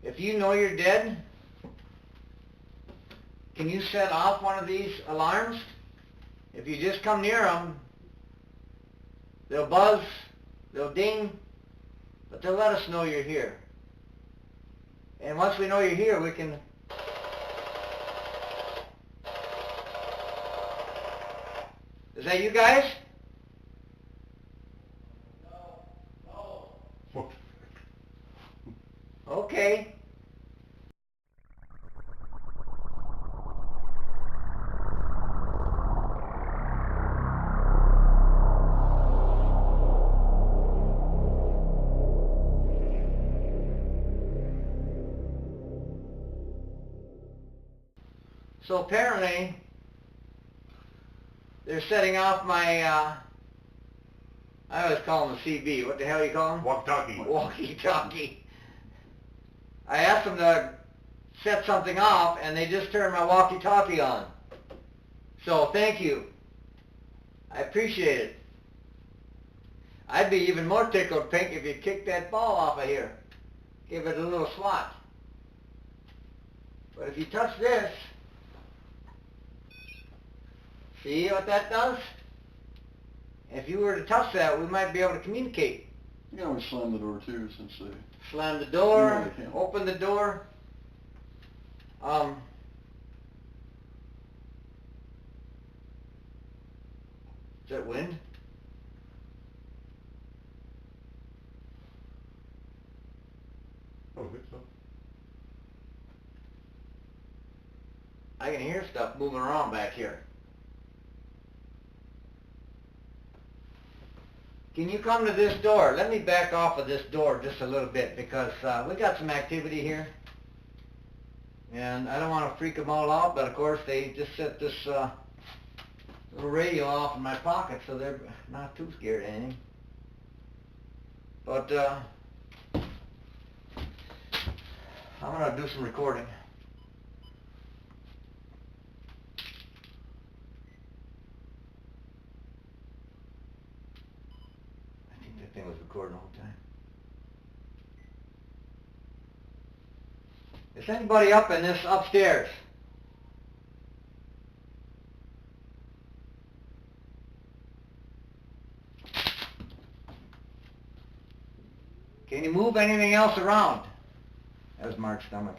If you know you're dead, can you set off one of these alarms? If you just come near them, they'll buzz, they'll ding, but they'll let us know you're here. And once we know you're here, we can... Is that you guys? No. Okay. So apparently, they're setting off my, I always call them a CB. What the hell you call them? Walkie-talkie. Walkie-talkie. I asked them to set something off, and they just turned my walkie-talkie on. So thank you. I appreciate it. I'd be even more tickled pink if you kicked that ball off of here. Give it a little swat. But if you touch this, see what that does? If you were to touch that, we might be able to communicate. You can always slam the door too, since they... Slam the door, No, they can't. open the door. Is that wind? I don't think so. I can hear stuff moving around back here. Can you come to this door? Let me back off of this door just a little bit because we got some activity here. And I don't want to freak them all out, but of course they just set this little radio off in my pocket, so they're not too scared of anything. But I'm going to do some recording. I think that thing was recording all the time. Is anybody up in this upstairs? Can you move anything else around? That was Mark's stomach.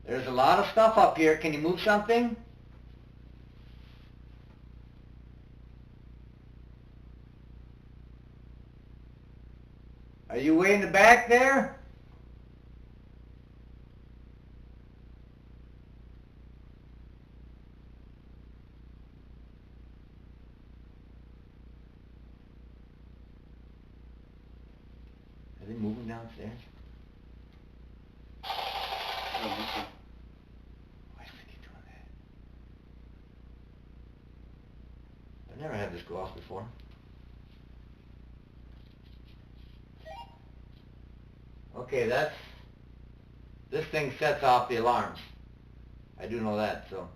There's a lot of stuff up here. Can you move something? Are you way in the back there? Are they moving downstairs? I don't think so. Why do they keep doing that? I've never had this go off before. Okay, this thing sets off the alarms. I do know that, so.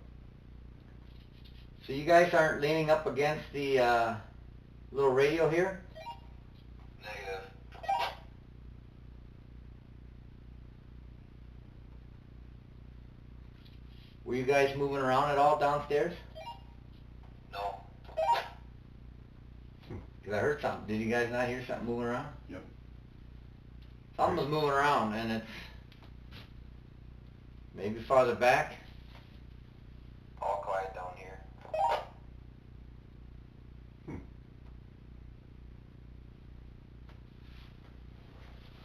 So you guys aren't leaning up against the little radio here? Negative. Were you guys moving around at all downstairs? No. Because I heard something. Did you guys not hear something moving around? Yep. Something was moving around, and it's maybe farther back. All quiet down here.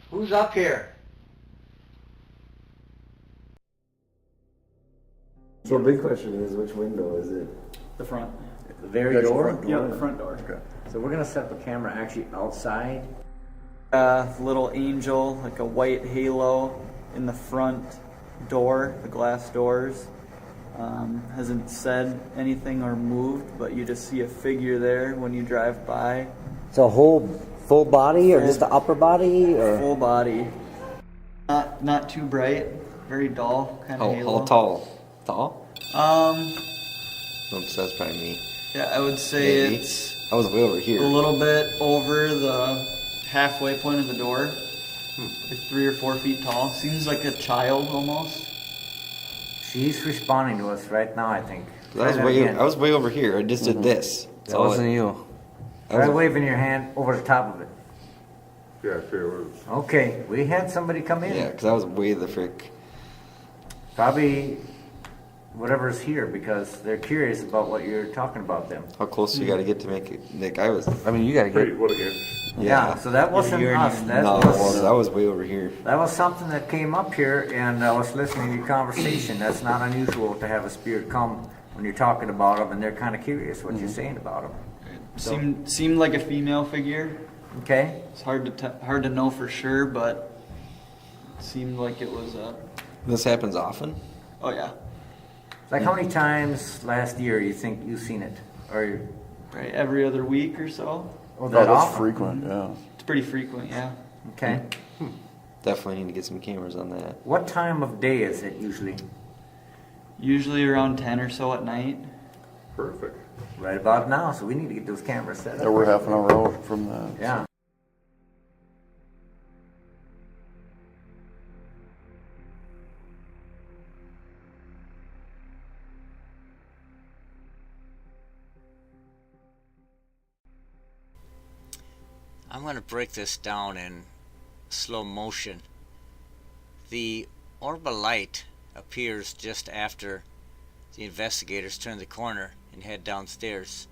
Who's up here? So the big question is, which window is it? The front. The very Actual door? front door? Yeah, the front door. Okay. So we're gonna set the camera actually outside. Little angel, like a white halo in the front door, the glass doors. Hasn't said anything or moved, but you just see a figure there when you drive by. So whole full body or just the upper body or? Full body. Not too bright, very dull kind of halo. How tall? Tall? Um, Oops, that's probably me. yeah, I would say Maybe. it's I was way over a here. little bit over the halfway point of the door. Like 3 or 4 feet tall. Seems like a child almost. She's responding to us right now, I think. I was Try that way again. I was way over here. I just did this. That wasn't you. I was- Try waving your hand over the top of it. Yeah, I feel it. Okay, we had somebody come in. Yeah, because I was way the frick. Probably whatever's here because they're curious about what you're talking about them. How close you got to get to make it? Like I was. I mean, you gotta Pretty, what inch? Yeah, so that wasn't you're us. That No, was I was way over here. that was something that came up here, and I was listening to your conversation. That's not unusual to have a spirit come when you're talking about them, and they're kind of curious what you're saying about them. Seemed like a female figure. Okay. It's hard to know for sure, but it seemed like it was a. This happens often. Oh yeah. Like how many times last year you think you've seen it? Or Right, every other week or so. oh, Oh, that that's often? frequent, yeah. It's pretty frequent, yeah. Okay. Definitely need to get some cameras on that. What time of day is it usually? Usually around 10 or so at night. Perfect. Right about now, so we need to get those cameras set Yeah, up. we're half an hour out from that. Yeah. I'm going to break this down in slow motion. The orb of light appears just after the investigators turn the corner and head downstairs.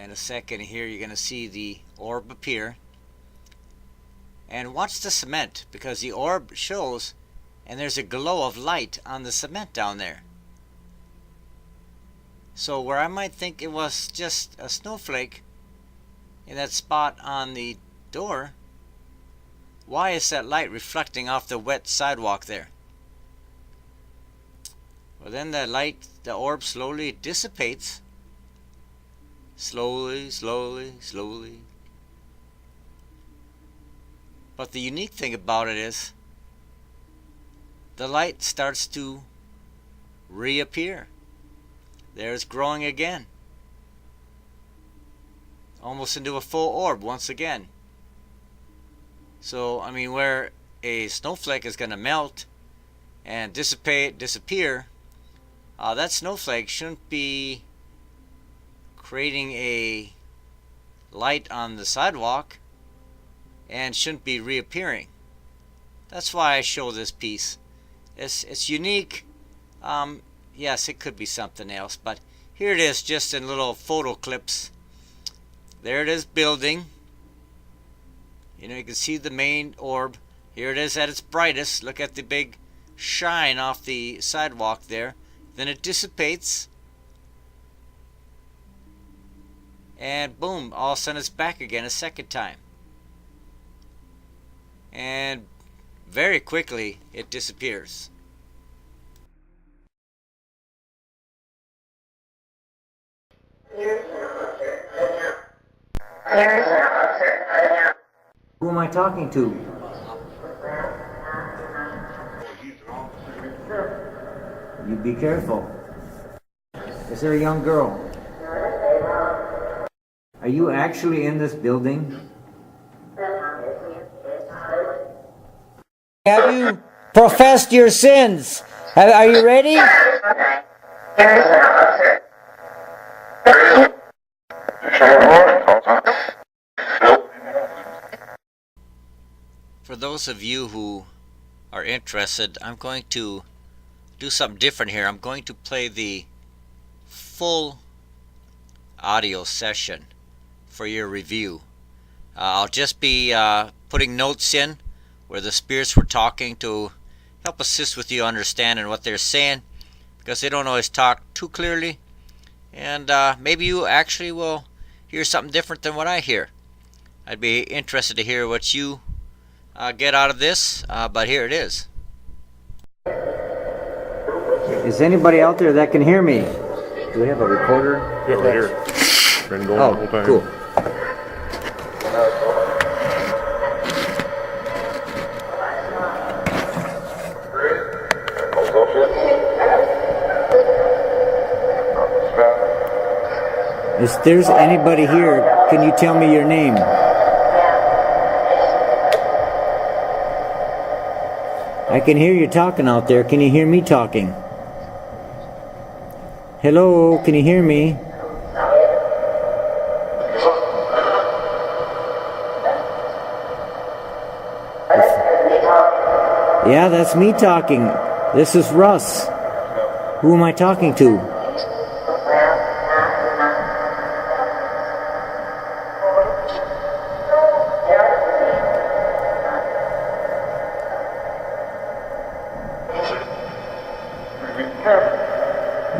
In a second here you're going to see the orb appear. And watch the cement, because the orb shows and there's a glow of light on the cement down there. So where I might think it was just a snowflake in that spot on the door, why is that light reflecting off the wet sidewalk there? Well, then the light, the orb slowly dissipates. Slowly, slowly, slowly. But the unique thing about it is the light starts to reappear. There it's growing again. Almost into a full orb once again. So, I mean, where a snowflake is going to melt and disappear, that snowflake shouldn't be creating a light on the sidewalk and shouldn't be reappearing. That's why I show this piece. It's unique. Yes, it could be something else, but here it is just in little photo clips. There it is building. You know, you can see the main orb. Here it is at its brightest. Look at the big shine off the sidewalk there. Then it dissipates. And boom, all of a sudden it's back again a second time. And very quickly it disappears. Who am I talking to? You be careful. Is there a young girl? Are you actually in this building? Have you professed your sins? Are you ready? For those of you who are interested, I'm going to do something different here. I'm going to play the full audio session for your review. I'll just be putting notes in where the spirits were talking to help assist with you understanding what they're saying, because they don't always talk too clearly, and maybe you actually will hear something different than what I hear. I'd be interested to hear what you get out of this, but here it is. Is anybody out there that can hear me? Do we have a recorder? Yeah, right here. Been going the whole time. Cool. If there's anybody here, can you tell me your name? I can hear you talking out there. Can you hear me talking? Hello, can you hear me? Yeah, that's me talking. This is Russ. Who am I talking to?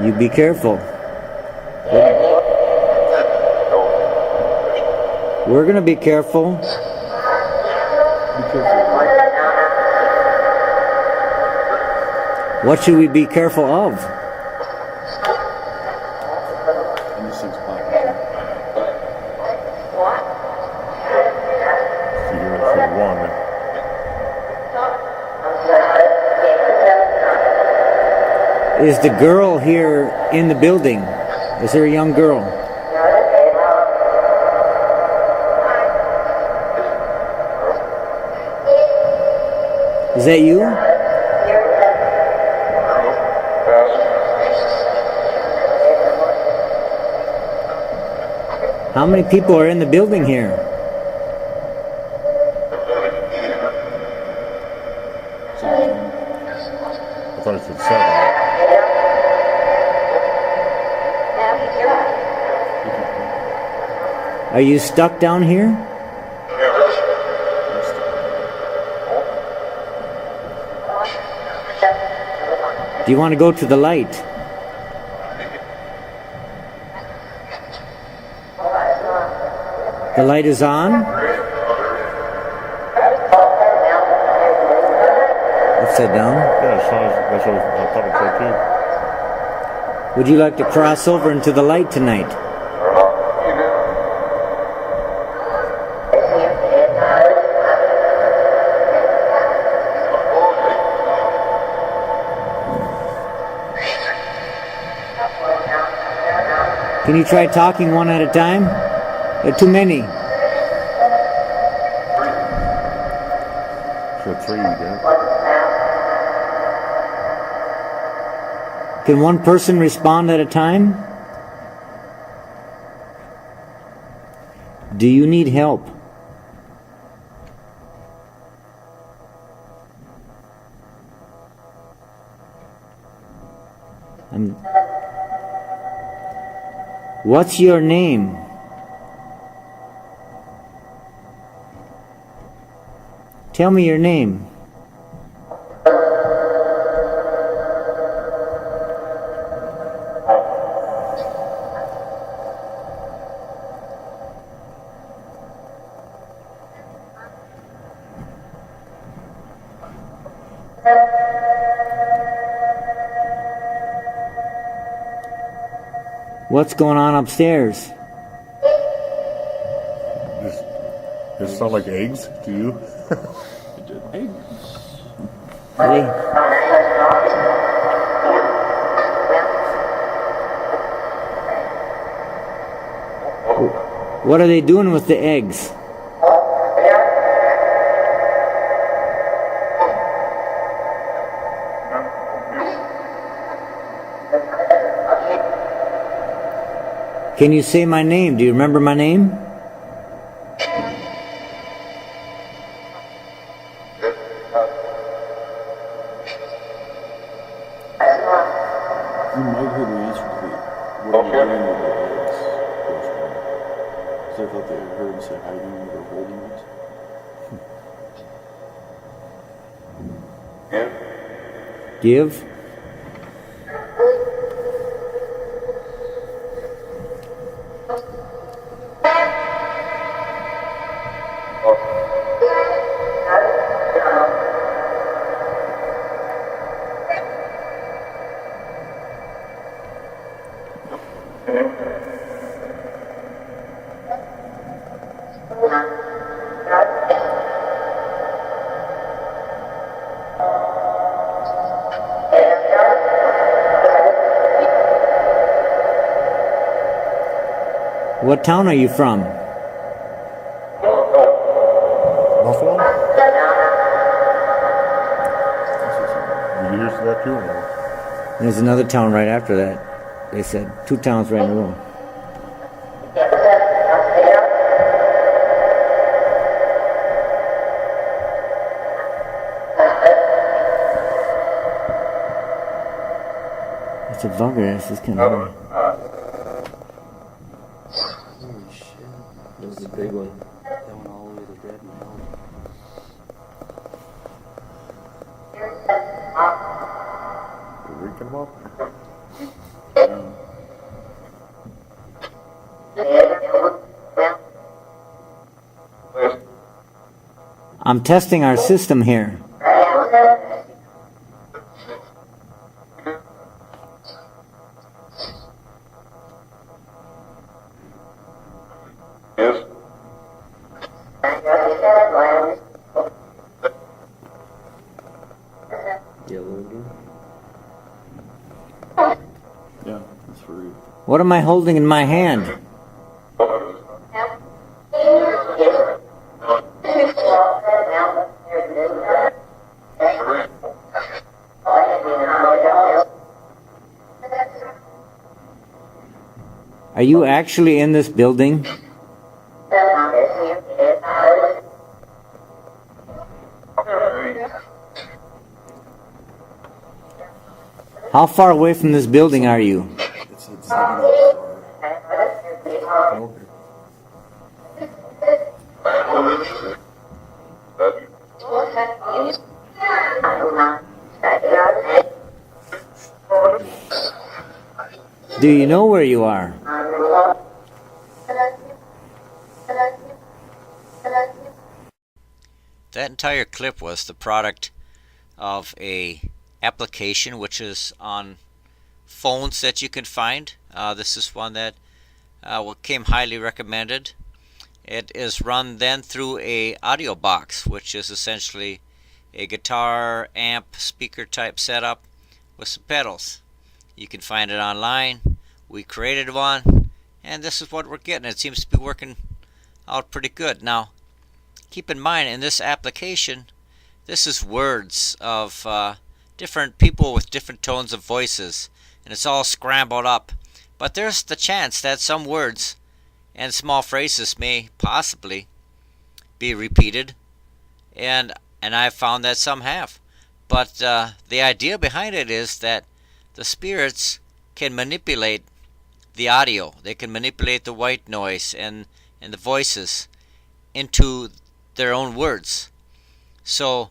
You be careful. We're gonna be careful. What should we be careful of? And this thing's popping. You hear it for one. Is the girl here in the building? Is there a young girl? Is that you? How many people are in the building here? I thought it said 7. Are you stuck down here? Do you want to go to the light? The light is on? Upside down? Yeah, that's what I thought it said too. Would you like to cross over into the light tonight? Can you try talking one at a time? There are too many. Said 3 again. Can one person respond at a time? Do you need help? What's your name? Tell me your name. What's going on upstairs? Does it sound like eggs to you? It did. Hey, Really? What are they doing with the eggs? Can you say my name? Do you remember my name? you might hear the answer to the what are you doing with the eggs question. Because I thought they heard him say hiding or holding it. Give. What town are you from? Buffalo? You used to that too, or no? There's another town right after that. They said 2 towns right in a row. It's a bugger. This is kind of weird. Holy shit. That was a big one. That went all the way to red and yellow. You're reeking them up? I'm testing our system here. Yes. Yellow again. Yeah, that's for real. What am I holding in my hand? Are you actually in this building? How far away from this building are you? It's a Zeno. Okay. Do you know where you are? That entire clip was the product of a application which is on phones that you can find. This is one that came highly recommended. It is run then through a audio box, which is essentially a guitar, amp, speaker type setup with some pedals. You can find it online. We created one, and this is what we're getting. It seems to be working out pretty good. Now, keep in mind, in this application, this is words of different people with different tones of voices, and it's all scrambled up. But there's the chance that some words and small phrases may possibly be repeated, and I've found that some have. But the idea behind it is that the spirits can manipulate the audio. They can manipulate the white noise and the voices into their own words. So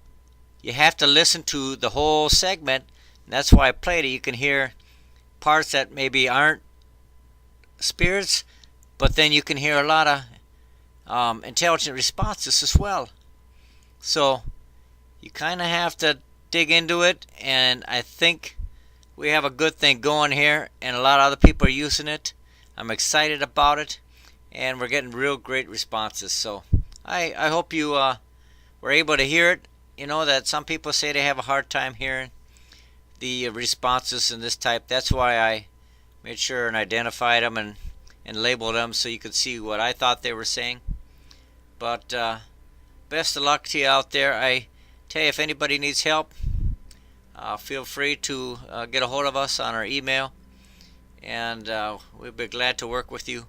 you have to listen to the whole segment, and that's why I played it. You can hear parts that maybe aren't spirits, but then you can hear a lot of intelligent responses as well. So you kind of have to dig into it, and I think we have a good thing going here, and a lot of other people are using it. I'm excited about it, and we're getting real great responses. So I hope you were able to hear it. You know that some people say they have a hard time hearing the responses in this type. That's why I made sure and identified them and labeled them so you could see what I thought they were saying. But best of luck to you out there. I tell you, if anybody needs help, feel free to get a hold of us on our email, and we'll be glad to work with you.